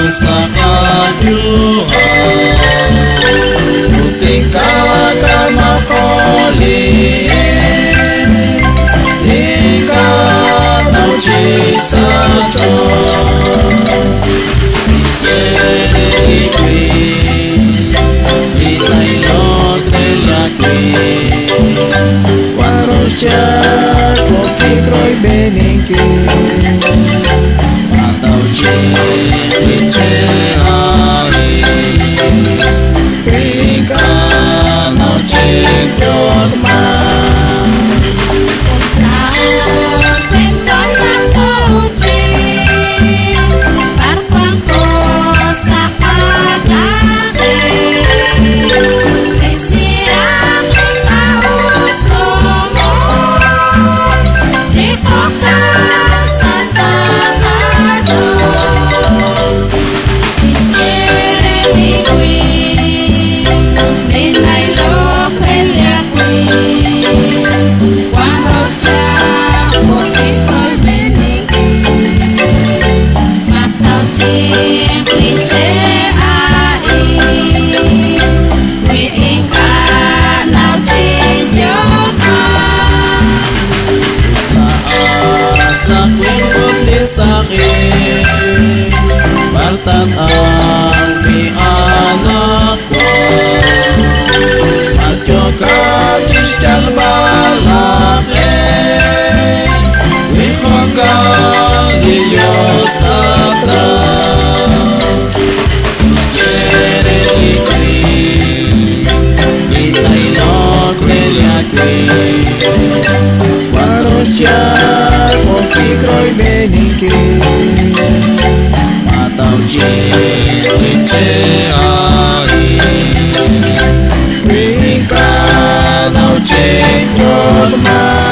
sa kadyuhan, buti ka makuliin, ikaw sa Diyos. Misteriously queen, itay logrelaki, waros siya kokikroy beningkin, mataw chikliche ai, ika no chikyorma. Sakit Bartat ang anak ko at yung kachiskal balake wikong ka Diyos tata Jereliki itay logrelaki warosya kokikroy beningkin mataw chikliche ai wika daw chikyorma.